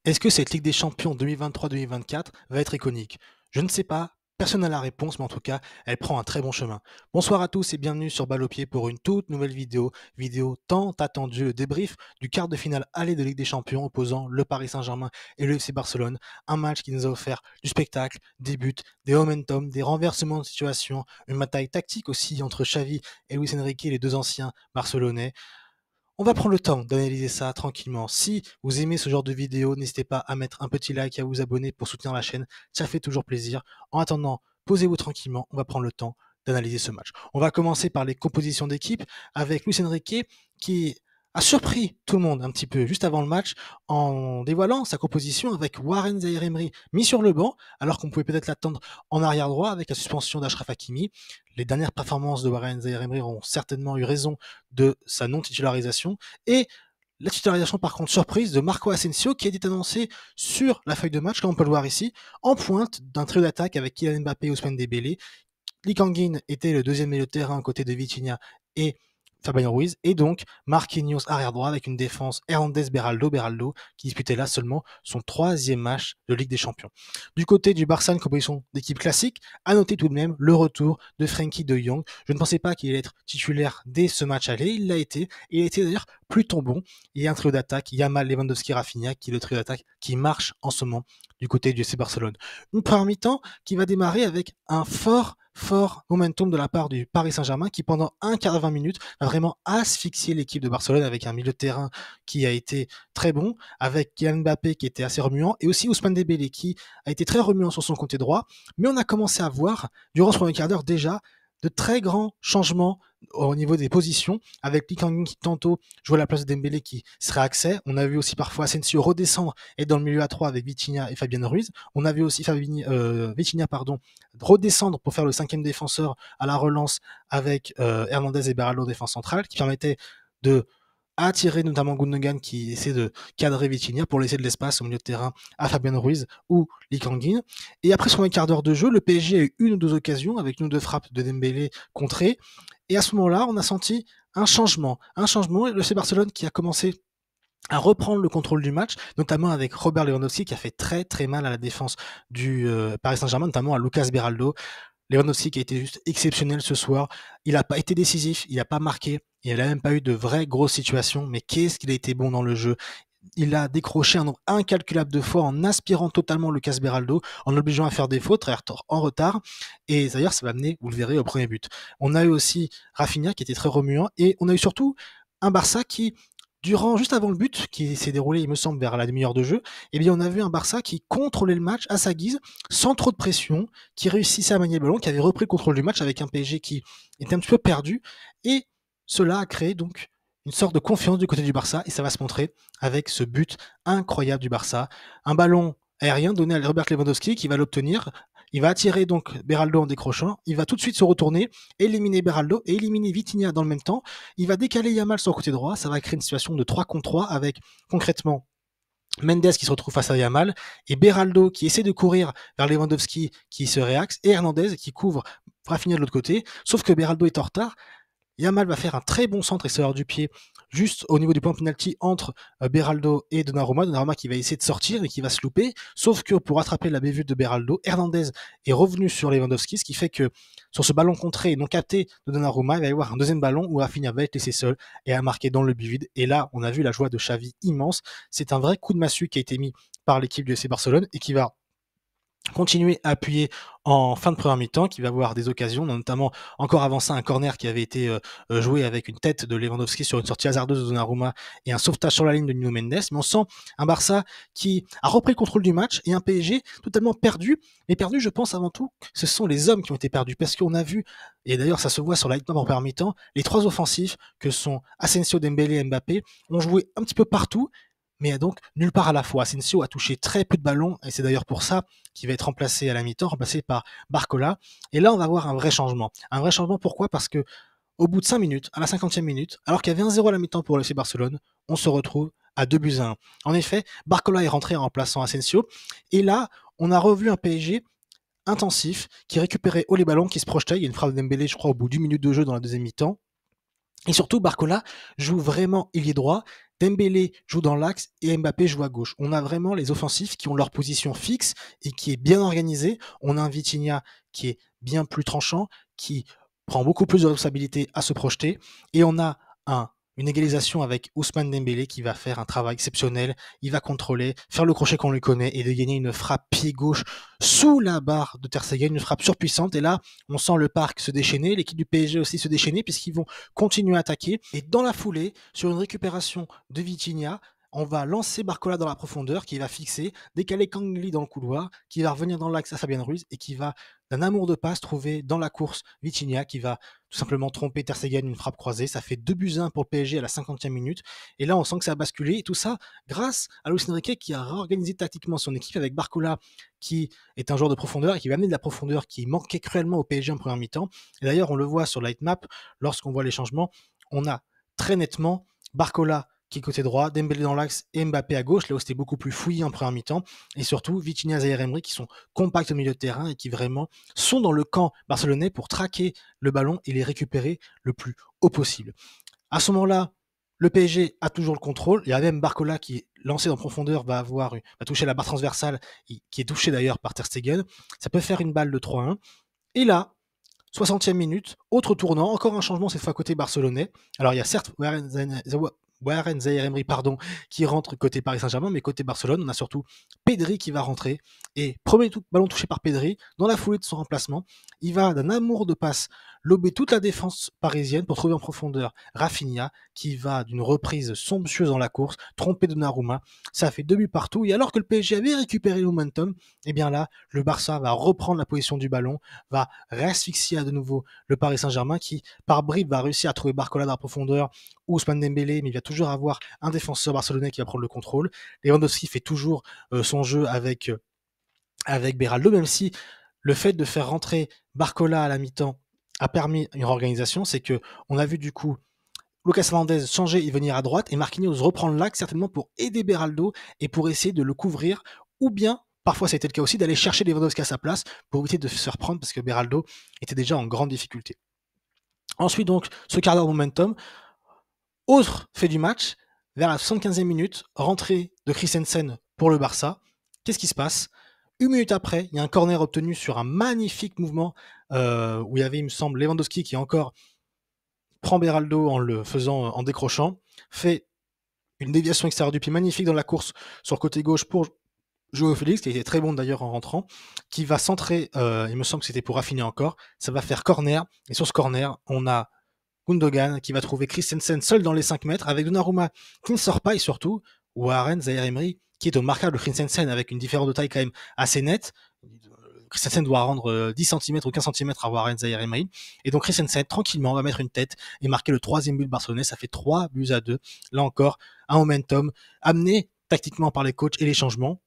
Est-ce que cette Ligue des champions 2023-2024 va être iconique? Je ne sais pas, personne n'a la réponse, mais en tout cas, elle prend un très bon chemin. Bonsoir à tous et bienvenue sur Balle au pied pour une toute nouvelle vidéo tant attendue, le débrief du quart de finale aller de Ligue des champions opposant le Paris Saint-Germain et le FC Barcelone. Un match qui nous a offert du spectacle, des buts, des momentum, des renversements de situation, une bataille tactique aussi entre Xavi et Luis Enrique, les deux anciens barcelonais. On va prendre le temps d'analyser ça tranquillement. Si vous aimez ce genre de vidéo, n'hésitez pas à mettre un petit like et à vous abonner pour soutenir la chaîne. Ça fait toujours plaisir. En attendant, posez-vous tranquillement. On va prendre le temps d'analyser ce match. On va commencer par les compositions d'équipe avec Luis Enrique qui a surpris tout le monde un petit peu juste avant le match en dévoilant sa composition avec Warren Zaïre-Emery mis sur le banc alors qu'on pouvait peut-être l'attendre en arrière droit avec la suspension d'Achraf Hakimi. Les dernières performances de Warren Zaïre-Emery ont certainement eu raison de sa non-titularisation et la titularisation par contre surprise de Marco Asensio qui a été annoncé sur la feuille de match, comme on peut le voir ici, en pointe d'un trio d'attaque avec Kylian Mbappé et Ousmane Dembélé. Lee Kang-in était le deuxième milieu de terrain à côté de Vitinha et Fabien Ruiz, et donc Marquinhos arrière droit avec une défense Hernandez-Beraldo qui disputait là seulement son troisième match de Ligue des Champions. Du côté du Barça, une composition d'équipe classique, à noter tout de même le retour de Frenkie de Jong. Je ne pensais pas qu'il allait être titulaire dès ce match aller, il l'a été, et il a été d'ailleurs plutôt bon. Il y a un trio d'attaque, Yamal, Lewandowski, Rafinha, qui est le trio d'attaque qui marche en ce moment du côté du FC Barcelone. Une première mi-temps qui va démarrer avec un fort momentum de la part du Paris Saint-Germain qui pendant un quart de 20 minutes a vraiment asphyxié l'équipe de Barcelone avec un milieu de terrain qui a été très bon, avec Kylian Mbappé qui était assez remuant et aussi Ousmane Dembélé qui a été très remuant sur son côté droit, mais on a commencé à voir durant ce premier quart d'heure déjà de très grands changements au niveau des positions, avec Lee Kang-in qui tantôt jouait à la place de Dembélé qui serait accès. On a vu aussi parfois Asensio redescendre et dans le milieu à 3 avec Vitinha et Fabien Ruiz. On a vu aussi Vitinha redescendre pour faire le cinquième défenseur à la relance avec Hernandez et Beraldo défense centrale, qui permettait de attirer notamment Gundogan qui essaie de cadrer Vitinha pour laisser de l'espace au milieu de terrain à Fabien Ruiz ou Lee Kang-in. Et après son quart d'heure de jeu, le PSG a eu une ou deux occasions avec une ou deux frappes de Dembélé contrées. Et à ce moment-là, on a senti un changement, et le FC Barcelone qui a commencé à reprendre le contrôle du match, notamment avec Robert Lewandowski qui a fait très très mal à la défense du Paris Saint-Germain, notamment à Lucas Beraldo. Lewandowski qui a été juste exceptionnel ce soir. Il n'a pas été décisif, il n'a pas marqué, il n'a même pas eu de vraies grosses situations, mais qu'est-ce qu'il a été bon dans le jeu. Il a décroché un nombre incalculable de fois en aspirant totalement Lucas Beraldo, en l'obligeant à faire des fautes, à être en retard. Et d'ailleurs, ça va amener, vous le verrez, au premier but. On a eu aussi Rafinha qui était très remuant, et on a eu surtout un Barça qui, juste avant le but, qui s'est déroulé, il me semble, vers la demi-heure de jeu, eh bien, on a vu un Barça qui contrôlait le match à sa guise, sans trop de pression, qui réussissait à manier le ballon, qui avait repris le contrôle du match avec un PSG qui était un petit peu perdu. Et cela a créé donc une sorte de confiance du côté du Barça, et ça va se montrer avec ce but incroyable du Barça. Un ballon aérien donné à Robert Lewandowski qui va l'obtenir. Il va attirer donc Beraldo en décrochant. Il va tout de suite se retourner, éliminer Beraldo et éliminer Vitinha dans le même temps. Il va décaler Yamal sur le côté droit. Ça va créer une situation de 3 contre 3 avec concrètement Mendes qui se retrouve face à Yamal et Beraldo qui essaie de courir vers Lewandowski qui se réaxe et Hernandez qui couvre Rafinha de l'autre côté. Sauf que Beraldo est en retard. Yamal va faire un très bon centre extérieur du pied juste au niveau du point penalty entre Beraldo et Donnarumma qui va essayer de sortir et qui va se louper, sauf que pour rattraper la bévue de Beraldo, Hernandez est revenu sur Lewandowski, ce qui fait que sur ce ballon contré et non capté de Donnarumma, il va y avoir un deuxième ballon où Rafinha va être laissé seul et a marqué dans le but vide. Et là, on a vu la joie de Xavi immense. C'est un vrai coup de massue qui a été mis par l'équipe du FC Barcelone et qui va continuer à appuyer en fin de première mi-temps, qui va avoir des occasions, notamment encore avant ça un corner qui avait été joué avec une tête de Lewandowski sur une sortie hasardeuse de Donnarumma et un sauvetage sur la ligne de Nuno Mendes. Mais on sent un Barça qui a repris le contrôle du match et un PSG totalement perdu. Mais perdu, je pense avant tout, ce sont les hommes qui ont été perdus parce qu'on a vu, et d'ailleurs ça se voit sur la ligne en première mi-temps, les trois offensifs que sont Asensio, Dembélé et Mbappé ont joué un petit peu partout mais donc nulle part à la fois. Asensio a touché très peu de ballons, et c'est d'ailleurs pour ça qu'il va être remplacé à la mi-temps, remplacé par Barcola. Et là, on va voir un vrai changement. Un vrai changement, pourquoi? Parce que au bout de 5 minutes, à la 50e minute, alors qu'il y avait 1-0 à la mi-temps pour le FC Barcelone, on se retrouve à 2-1. En effet, Barcola est rentré en remplaçant Asensio, et là, on a revu un PSG intensif, qui récupérait haut les ballons, qui se projetait. Il y a une frappe de Dembélé, je crois, au bout d'1 minute de jeu dans la deuxième mi-temps. Et surtout, Barcola joue vraiment ailier droit, Dembélé joue dans l'axe et Mbappé joue à gauche. On a vraiment les offensifs qui ont leur position fixe et qui est bien organisée. On a un Vitinha qui est bien plus tranchant, qui prend beaucoup plus de responsabilités à se projeter. Et on a une égalisation avec Ousmane Dembélé qui va faire un travail exceptionnel. Il va contrôler, faire le crochet qu'on lui connaît et de gagner une frappe pied gauche sous la barre de Ter Stegen, une frappe surpuissante. Et là, on sent le parc se déchaîner, l'équipe du PSG aussi se déchaîner puisqu'ils vont continuer à attaquer. Et dans la foulée, sur une récupération de Vitinha, on va lancer Barcola dans la profondeur, qui va fixer, décaler Kangli dans le couloir, qui va revenir dans l'axe à Fabien Ruiz et qui va, d'un amour de passe, trouver dans la course Vitinha qui va tout simplement tromper Ter Stegen, une frappe croisée. Ça fait 2-1 pour le PSG à la 50e minute. Et là, on sent que ça a basculé. Et tout ça grâce à Luis Enrique qui a réorganisé tactiquement son équipe avec Barcola, qui est un joueur de profondeur et qui va amener de la profondeur qui manquait cruellement au PSG en première mi-temps. Et d'ailleurs, on le voit sur l'heightmap, lorsqu'on voit les changements, on a très nettement Barcola qui est côté droit, Dembélé dans l'axe et Mbappé à gauche, là où c'était beaucoup plus fouillé en première mi-temps, et surtout Vitinha, Zaïre Emery qui sont compacts au milieu de terrain et qui vraiment sont dans le camp barcelonais pour traquer le ballon et les récupérer le plus haut possible. À ce moment-là, le PSG a toujours le contrôle, il y a même Barcola qui, lancé en profondeur, va toucher la barre transversale, qui est touchée d'ailleurs par Ter Stegen, ça peut faire une balle de 3-1, et là, 60e minute, autre tournant, encore un changement cette fois côté barcelonais. Alors il y a certes Warren Zaïre Emery qui rentre côté Paris Saint-Germain, mais côté Barcelone, on a surtout Pedri qui va rentrer. Et premier ballon touché par Pedri, dans la foulée de son remplacement, il va d'un amour de passe lober toute la défense parisienne pour trouver en profondeur Rafinha, qui va d'une reprise somptueuse dans la course, tromper Donnarumma. Ça fait 2 buts partout. Et alors que le PSG avait récupéré le momentum, et bien là, le Barça va reprendre la position du ballon, va réasphyxier à de nouveau le Paris Saint-Germain, qui par bribes va réussir à trouver Barcola dans la profondeur, ou Ousmane Dembélé, mais il va toujours avoir un défenseur barcelonais qui va prendre le contrôle. Lewandowski fait toujours son jeu avec Beraldo, même si le fait de faire rentrer Barcola à la mi-temps a permis une réorganisation. C'est que on a vu du coup Lucas Hernandez changer et venir à droite, et Marquinhos reprendre l'axe certainement pour aider Beraldo et pour essayer de le couvrir, ou bien parfois ça a été le cas aussi d'aller chercher Lewandowski à sa place pour éviter de se faire prendre parce que Beraldo était déjà en grande difficulté. Ensuite donc ce quart d'heure de momentum. Autre fait du match, vers la 75e minute, rentrée de Christensen pour le Barça. Qu'est-ce qui se passe? Une minute après, il y a un corner obtenu sur un magnifique mouvement où il y avait, il me semble, Lewandowski qui encore prend Beraldo en décrochant, fait une déviation extérieure du pied magnifique dans la course sur le côté gauche pour Joao Félix, qui a été très bon d'ailleurs en rentrant, qui va centrer, il me semble que c'était pour affiner encore, ça va faire corner, et sur ce corner, on a Gundogan qui va trouver Christensen seul dans les 5 mètres avec Donnarumma qui ne sort pas, et surtout Warren Zaïre Emery qui est au marquage de Christensen avec une différence de taille quand même assez nette. Christensen doit rendre 10 cm ou 15 cm à Warren Zaïre Emery, et donc Christensen tranquillement va mettre une tête et marquer le 3e but barcelonais. Ça fait 3-2. Là encore un momentum amené tactiquement par les coachs et les changements.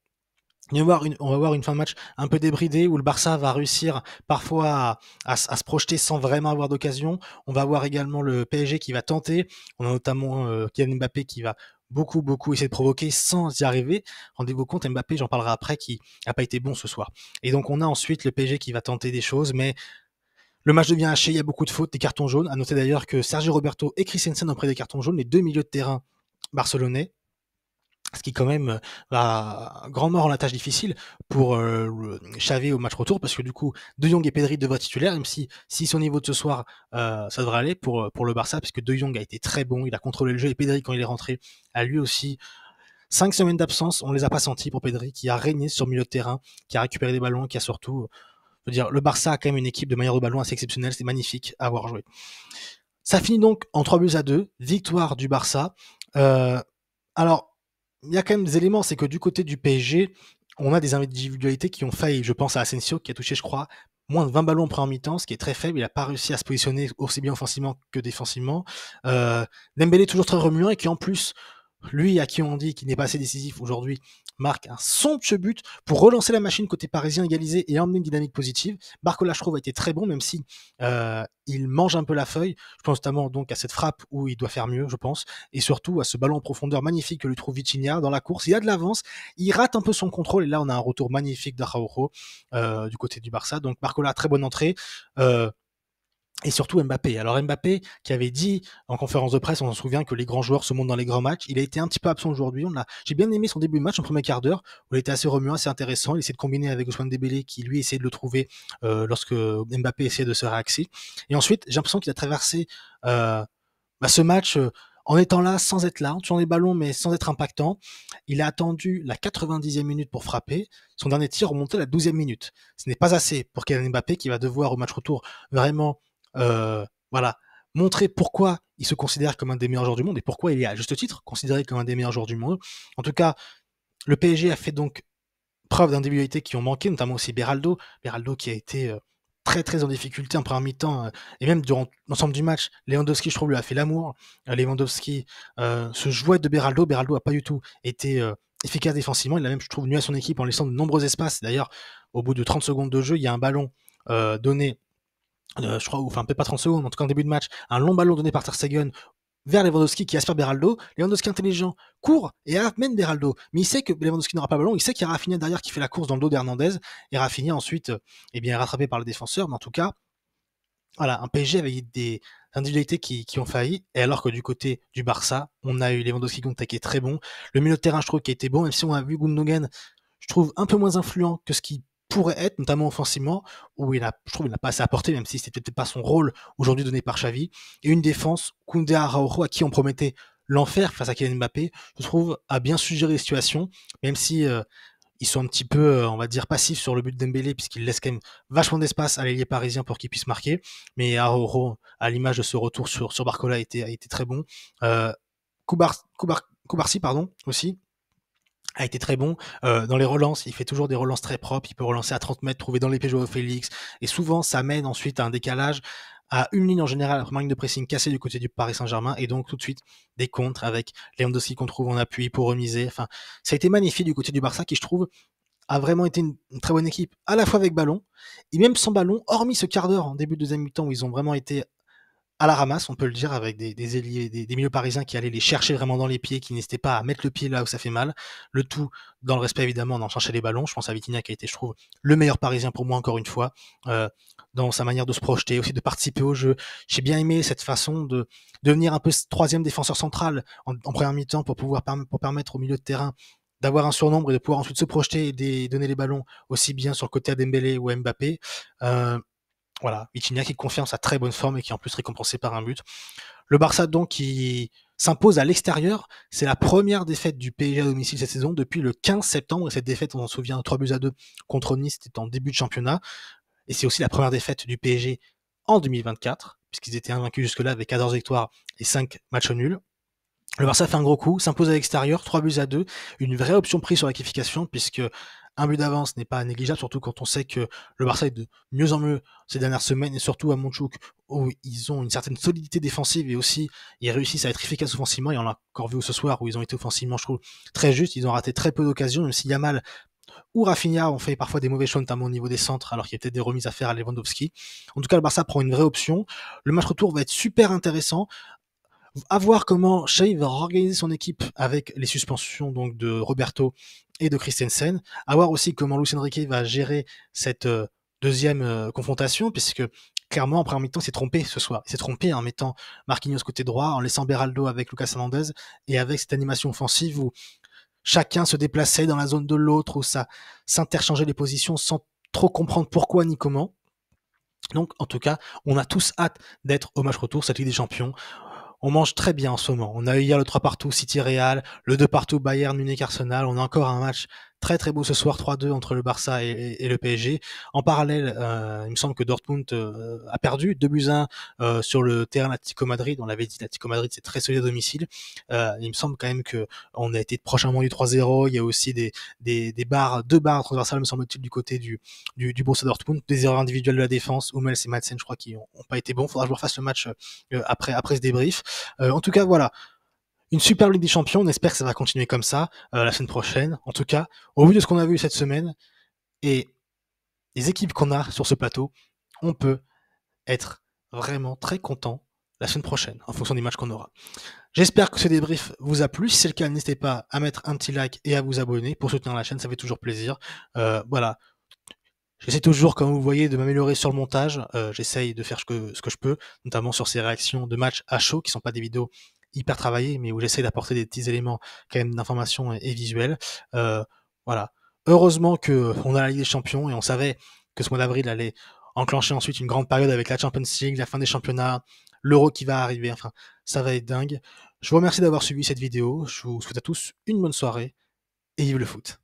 On va voir une fin de match un peu débridée où le Barça va réussir parfois à se projeter sans vraiment avoir d'occasion. On va voir également le PSG qui va tenter. On a notamment Kylian Mbappé qui va beaucoup essayer de provoquer sans y arriver. Rendez-vous compte, Mbappé, j'en parlerai après, qui n'a pas été bon ce soir. Et donc on a ensuite le PSG qui va tenter des choses, mais le match devient haché, il y a beaucoup de fautes, des cartons jaunes. À noter d'ailleurs que Sergio Roberto et Christensen ont pris des cartons jaunes, les deux milieux de terrain barcelonais. Ce qui quand même va grandement rendre la tâche difficile pour Xavi au match retour, parce que du coup De Jong et Pedri devraient titulaires, même si son niveau de ce soir ça devrait aller pour le Barça, puisque De Jong a été très bon, il a contrôlé le jeu, et Pedri quand il est rentré a lui aussi 5 semaines d'absence, on les a pas sentis pour Pedri, qui a régné sur le milieu de terrain, qui a récupéré des ballons, qui a surtout, je veux dire, le Barça a quand même une équipe de manière de ballon assez exceptionnelle, c'est magnifique à avoir joué. Ça finit donc en 3-2, victoire du Barça. Alors il y a quand même des éléments, c'est que du côté du PSG, on a des individualités qui ont failli. Je pense à Asensio qui a touché, je crois, moins de 20 ballons en première mi-temps, ce qui est très faible. Il n'a pas réussi à se positionner aussi bien offensivement que défensivement. Dembélé toujours très remuant, et qui en plus, lui à qui on dit qu'il n'est pas assez décisif aujourd'hui, marque un somptueux but pour relancer la machine côté parisien, égaliser et emmener une dynamique positive. Barcola, je trouve, a été très bon, même si il mange un peu la feuille. Je pense notamment donc à cette frappe où il doit faire mieux, je pense, et surtout à ce ballon en profondeur magnifique que lui trouve Vitinha dans la course. Il a de l'avance, il rate un peu son contrôle, et là on a un retour magnifique d'Araujo du côté du Barça. Donc Barcola, très bonne entrée. et surtout Mbappé. Alors Mbappé qui avait dit en conférence de presse, on se souvient que les grands joueurs se montrent dans les grands matchs, il a été un petit peu absent aujourd'hui. J'ai bien aimé son début de match, son premier quart d'heure, où il était assez remuant, assez intéressant. Il essayait de combiner avec Ousmane Dembélé qui lui essayait de le trouver lorsque Mbappé essayait de se réaxer. Et ensuite, j'ai l'impression qu'il a traversé ce match en étant là, sans être là, en tuant les ballons, mais sans être impactant. Il a attendu la 90e minute pour frapper. Son dernier tir remontait à la 12e minute. Ce n'est pas assez pour Kylian Mbappé qui va devoir au match retour vraiment voilà, montrer pourquoi il se considère comme un des meilleurs joueurs du monde et pourquoi il est à juste titre considéré comme un des meilleurs joueurs du monde. En tout cas, le PSG a fait donc preuve d'individualité qui ont manqué, notamment aussi Beraldo. Beraldo qui a été très très en difficulté en première mi-temps et même durant l'ensemble du match. Lewandowski, je trouve, lui a fait l'amour. Lewandowski se jouait de Beraldo. Beraldo a pas du tout été efficace défensivement. Il a même, je trouve, nuit à son équipe en laissant de nombreux espaces. D'ailleurs, au bout de 30 secondes de jeu, il y a un ballon donné, je crois, enfin peut-être pas 30 secondes, en tout cas en début de match, un long ballon donné par Ter Stegen vers Lewandowski qui aspire Beraldo. Lewandowski intelligent court et amène Beraldo. Mais il sait que Lewandowski n'aura pas le ballon. Il sait qu'il y a Rafinha derrière qui fait la course dans le dos d'Hernandez. Et Rafinha ensuite est rattrapé par le défenseur. Mais en tout cas, voilà, un PSG avec des individualités qui ont failli. Et alors que du côté du Barça, on a eu Lewandowski qui est très bon. Le milieu de terrain, je trouve, qui a été bon. Même si on a vu Gundogan, je trouve un peu moins influent que ce qui pourrait être, notamment offensivement, où je trouve qu'il n'a pas assez apporté, même si c'était peut-être pas son rôle aujourd'hui donné par Xavi. Et une défense, Koundé Araujo, à qui on promettait l'enfer face à Kylian Mbappé, je trouve, a bien suggéré les situations, même si ils sont un petit peu, on va dire, passifs sur le but de Dembélé, puisqu'il laisse quand même vachement d'espace à l'ailier parisien pour qu'il puisse marquer. Mais Araujo, à l'image de ce retour sur Barcola, a été très bon. Koubarsi, pardon, aussi, a été très bon dans les relances. Il fait toujours des relances très propres. Il peut relancer à 30 mètres, trouver dans les Joao Félix. Et souvent, ça mène ensuite à un décalage, à une ligne en général, la première ligne de pressing cassée du côté du Paris Saint-Germain. Et donc, tout de suite, des contres avec Lewandowski qu'on trouve en appui pour remiser. Enfin, ça a été magnifique du côté du Barça qui, je trouve, a vraiment été une très bonne équipe, à la fois avec ballon et même sans ballon, hormis ce quart d'heure en début de deuxième mi-temps où ils ont vraiment été à la ramasse, on peut le dire, avec des ailiers, des milieux parisiens qui allaient les chercher vraiment dans les pieds, qui n'hésitaient pas à mettre le pied là où ça fait mal. Le tout dans le respect évidemment d'en chercher les ballons. Je pense à Vitinha qui a été, je trouve, le meilleur parisien pour moi encore une fois, dans sa manière de se projeter, aussi de participer au jeu. J'ai bien aimé cette façon de devenir un peu troisième défenseur central en première mi-temps pour permettre au milieu de terrain d'avoir un surnombre et de pouvoir ensuite se projeter et donner les ballons aussi bien sur le côté à Dembélé ou à Mbappé. Voilà, Vitinha qui confirme sa très bonne forme et qui est en plus récompensé par un but. Le Barça donc qui s'impose à l'extérieur, c'est la première défaite du PSG à domicile cette saison depuis le 15 septembre, et cette défaite, on s'en souvient, 3-2 contre Nice, c'était en début de championnat, et c'est aussi la première défaite du PSG en 2024, puisqu'ils étaient invaincus jusque-là avec 14 victoires et 5 matchs nuls. Le Barça fait un gros coup, s'impose à l'extérieur, 3-2, une vraie option prise sur la qualification, puisque un but d'avance n'est pas négligeable, surtout quand on sait que le Barça est de mieux en mieux ces dernières semaines, et surtout à Montjuïc, où ils ont une certaine solidité défensive, et aussi ils réussissent à être efficaces offensivement, et on l'a encore vu ce soir, où ils ont été offensivement, je trouve, très justes, ils ont raté très peu d'occasions, même si Yamal ou Rafinha ont fait parfois des mauvais choix, notamment au niveau des centres, alors qu'il y a peut-être des remises à faire à Lewandowski. En tout cas, le Barça prend une vraie option. Le match retour va être super intéressant. À voir comment Xavi va organiser son équipe avec les suspensions donc de Roberto et de Christensen. À voir aussi comment Luis Enrique va gérer cette deuxième confrontation, puisque clairement en première mi-temps il s'est trompé ce soir. Il s'est trompé en mettant Marquinhos côté droit, en laissant Beraldo avec Lucas Hernandez, et avec cette animation offensive où chacun se déplaçait dans la zone de l'autre, où ça s'interchangeait les positions sans trop comprendre pourquoi ni comment. Donc en tout cas, on a tous hâte d'être au match retour, cette Ligue des Champions. On mange très bien en ce moment. On a eu hier le 3 partout City-Real, le 2 partout Bayern Munich-Arsenal. On a encore un match très très beau ce soir, 3-2 entre le Barça et le PSG. En parallèle, il me semble que Dortmund a perdu 2-1 sur le terrain d'Atlético Madrid. On l'avait dit, l'Atlético Madrid c'est très solide à domicile. Il me semble quand même que on a été proche à un moment du 3-0. Il y a aussi deux barres transversales, me semble-t-il, du côté du Borussia Dortmund. Des erreurs individuelles de la défense. Hummels et Madsen, je crois, qui ont pas été bons. Faudra que je refasse le match après ce débrief. En tout cas, voilà. Une super Ligue des Champions. On espère que ça va continuer comme ça la semaine prochaine. En tout cas, au vu de ce qu'on a vu cette semaine et les équipes qu'on a sur ce plateau, on peut être vraiment très content la semaine prochaine en fonction des matchs qu'on aura. J'espère que ce débrief vous a plu. Si c'est le cas, n'hésitez pas à mettre un petit like et à vous abonner pour soutenir la chaîne. Ça fait toujours plaisir. Voilà. J'essaie toujours, comme vous voyez, de m'améliorer sur le montage. J'essaye de faire ce que je peux, notamment sur ces réactions de match à chaud, qui sont pas des vidéos hyper travaillées, mais où j'essaie d'apporter des petits éléments quand même d'information et visuels. Voilà. Heureusement qu'on a la Ligue des Champions et on savait que ce mois d'avril allait enclencher ensuite une grande période avec la Champions League, la fin des championnats, l'Euro qui va arriver. Enfin, ça va être dingue. Je vous remercie d'avoir suivi cette vidéo. Je vous souhaite à tous une bonne soirée et vive le foot.